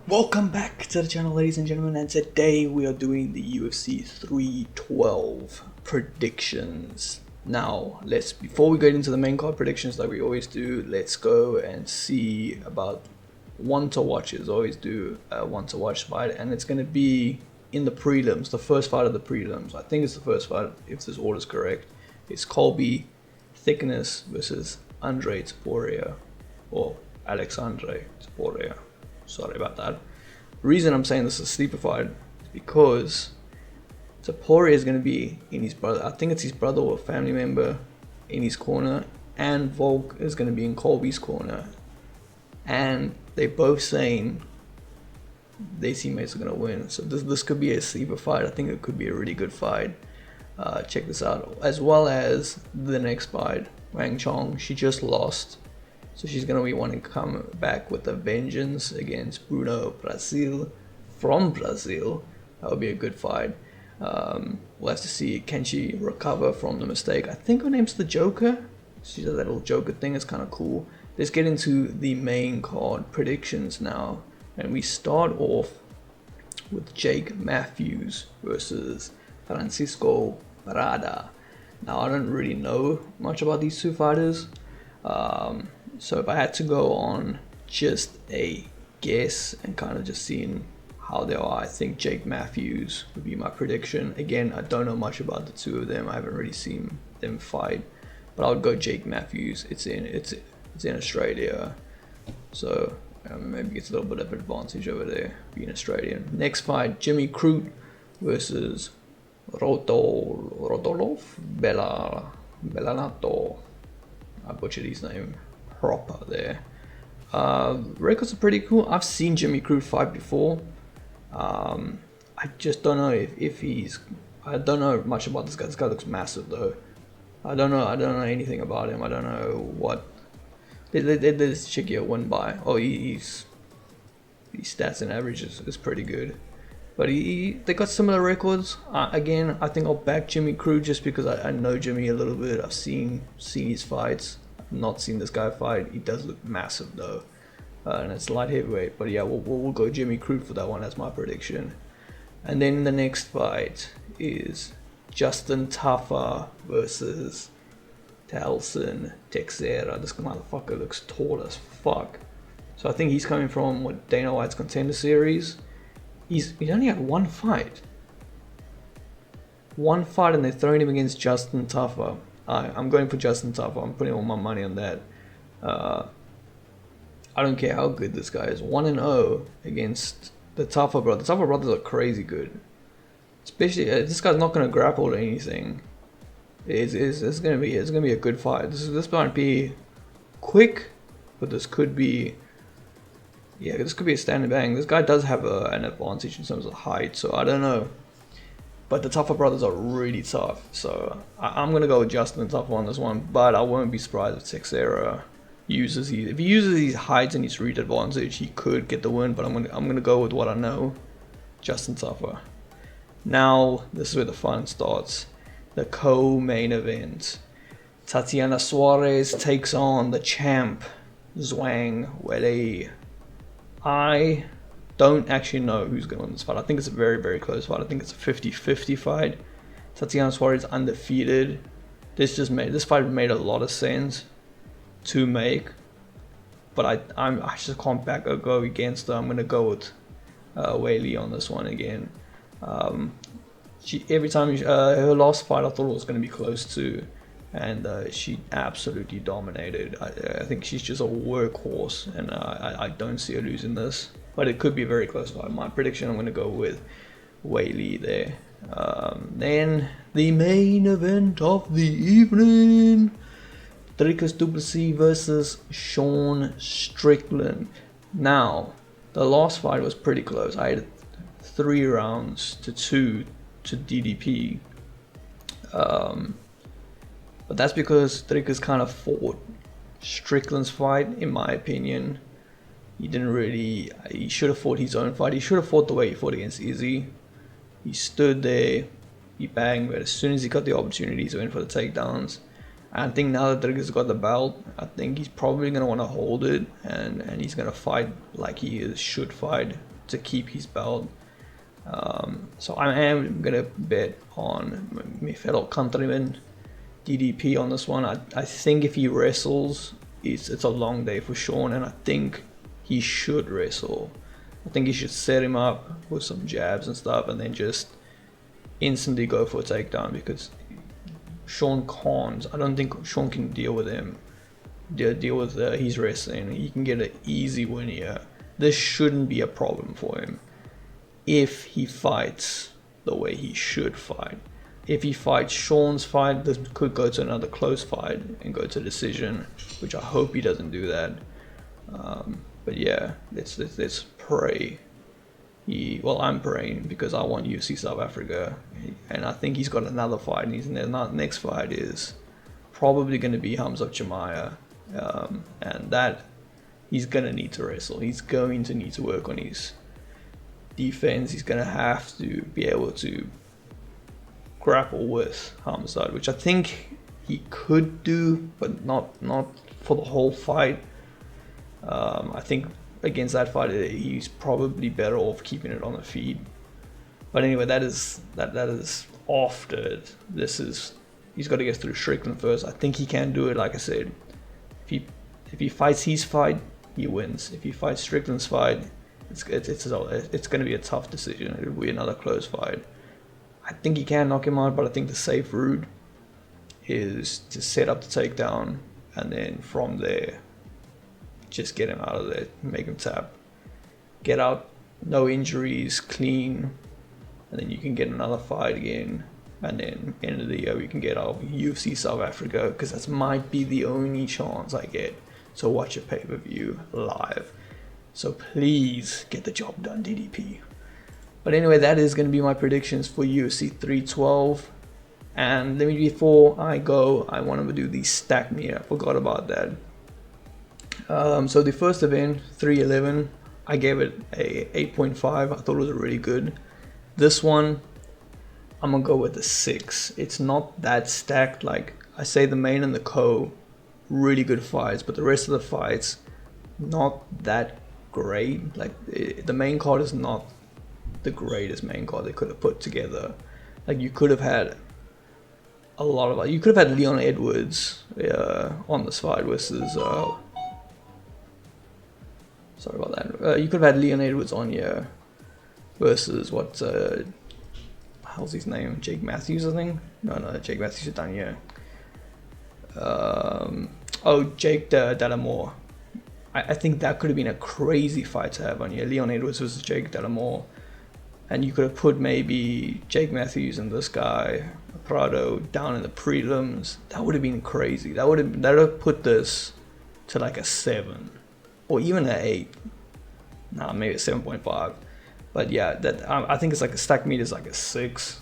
Welcome back to the channel, ladies and gentlemen, and today we are doing the UFC 312 predictions. Now, before we get into the main card predictions like we always do, let's go and see about one to watches. Always do a one to watch fight, and it's going to be in the prelims, the first fight of the prelims. I think it's the first fight, if this order is correct. It's Colby Thickness versus Andre Topuria, or Alexandre Topuria. Sorry about that. The reason I'm saying this is a sleeper fight is because Topuria is going to be in his brother. I think it's his brother or a family member in his corner, and Volk is going to be in Colby's corner. And they're both saying their teammates are going to win. So this could be a sleeper fight. I think it could be a really good fight. Check this out. As well as the next fight, Wang Chong. She just lost. So she's going to be wanting to come back with a vengeance against Bruno Brazil from Brazil. That would be a good fight. We'll have to see, can she recover from the mistake. I think her name's the Joker. She does that little Joker thing. It's kind of cool. Let's get into the main card predictions now. And we start off with Jake Matthews versus Francisco Parada. Now, I don't really know much about these two fighters. So if I had to go on just a guess and kind of just seeing how they are, I think Jake Matthews would be my prediction. Again, I don't know much about the two of them. I haven't really seen them fight, but I would go Jake Matthews. It's in Australia, so maybe gets a little bit of advantage over there being Australian. Next fight, Jimmy Crute versus Rodolfo Bellanato. I butchered his name proper there. Records are pretty cool. I've seen Jimmy Crute fight before. I just don't know if he's. I don't know much about this guy. This guy looks massive though. I don't know anything about him. I don't know what. This chick here won by. Oh, his stats and averages is pretty good. But they got similar records. Again, I think I'll back Jimmy Crute just because I know Jimmy a little bit. I've seen his fights. Not seen this guy fight. He does look massive though, and it's light heavyweight. But yeah, we'll go Jimmy Crute for that one. That's my prediction. And then the next fight is Justin Tafa versus Telson Texera. This motherfucker looks tall as fuck. So I think he's coming from Dana White's Contender Series. He's only had one fight, and they're throwing him against Justin Tafa. I'm going for Justin Tafa. I'm putting all my money on that. I don't care how good this guy is. 1-0 against the Tafa brothers. The Tafa brothers are crazy good. Especially this guy's not going to grapple or anything. It's going to be a good fight. This might be quick, but this could be. Yeah, this could be a standing bang. This guy does have an advantage in terms of height, so I don't know. But the Tafa brothers are really tough, so I'm gonna go with Justin Tafa on this one. But I won't be surprised if Texera uses if he uses his height and his reach advantage, he could get the win. But I'm gonna go with what I know, Justin Tafa. Now this is where the fun starts. The co-main event: Tatiana Suarez takes on the champ Zhang Weili. I don't actually know who's going to win this fight. I think it's a very, very close fight. I think it's a 50-50 fight. Tatiana Suarez undefeated. This fight made a lot of sense to make, but I just can't go against her. I'm gonna go with Weili on this one again. Every time her last fight, I thought it was going to be close to, and she absolutely dominated. I think she's just a workhorse, and I don't see her losing this. But it could be a very close fight. My prediction, I'm going to go with Weili there. Then the main event of the evening: Dricus du Plessis versus Sean Strickland. Now, the last fight was pretty close. I had 3 rounds to 2 to DDP. But that's because Dricus kind of fought Strickland's fight, in my opinion. He should have fought his own fight. He should have fought the way he fought against Izzy. He stood there, he banged, but as soon as he got the opportunities, he went for the takedowns. I think now that Dricus got the belt, I think he's probably going to want to hold it, and he's going to fight like he should fight to keep his belt. So I am gonna bet on my fellow countryman DDP on this one. I think if he wrestles, it's a long day for Sean, and I think he should wrestle. I think he should set him up with some jabs and stuff, and then just instantly go for a takedown, because Sean can't. I don't think Sean can deal with him. Deal with his wrestling. He can get an easy win here. This shouldn't be a problem for him if he fights the way he should fight. If he fights Sean's fight, this could go to another close fight and go to decision, which I hope he doesn't do that. But yeah, let's pray. Well, I'm praying because I want UFC South Africa, and I think he's got another fight, and his next fight is probably going to be Khamzat Chimaev, and that he's going to need to wrestle. He's going to need to work on his defense. He's going to have to be able to grapple with Khamzat, which I think he could do, but not for the whole fight. I think against that fight, he's probably better off keeping it on the feet. But anyway, that is after this is. He's got to get through Strickland first. I think he can do it. Like I said, if he fights his fight, he wins. If he fights Strickland's fight, it's going to be a tough decision. It'll be another close fight. I think he can knock him out, but I think the safe route is to set up the takedown, and then from there, just get him out of there, make him tap, get out, no injuries, clean, and then you can get another fight again. And then end of the year we can get our UFC South Africa, because that might be the only chance I get to watch a pay-per-view live. So please get the job done, DDP. But anyway, that is going to be my predictions for UFC 312. And let me, before I go, I want to do the stack meet. I forgot about that. So the first event, 311, I gave it a 8.5. I thought it was really good. This one, I'm gonna go with a 6. It's not that stacked. Like I say, the main and the co, really good fights, but the rest of the fights, not that great. Like the main card is not the greatest main card they could have put together. Like you could have had a lot of, you could have had Leon Edwards on this fight versus sorry about that. You could have had Leon Edwards on here versus what how's his name? Jake Matthews, I think. No, Jake Matthews is down here. Jake Delamore. I think that could have been a crazy fight to have on here. Leon Edwards versus Jake Delamore. And you could have put maybe Jake Matthews and this guy, Prado, down in the prelims. That would have been crazy. That would have put this to like a 7. Or even an 8. Nah, maybe a 7.5. But yeah, that I think it's like a stack meet is like a 6.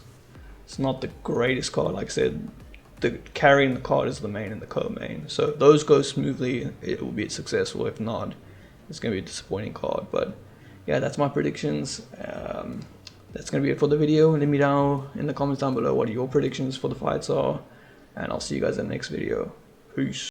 It's not the greatest card. Like I said, the carrying the card is the main and the co-main. So if those go smoothly, it will be successful. If not, it's going to be a disappointing card. But yeah, that's my predictions. That's going to be it for the video. Let me know in the comments down below what your predictions for the fights are. And I'll see you guys in the next video. Peace.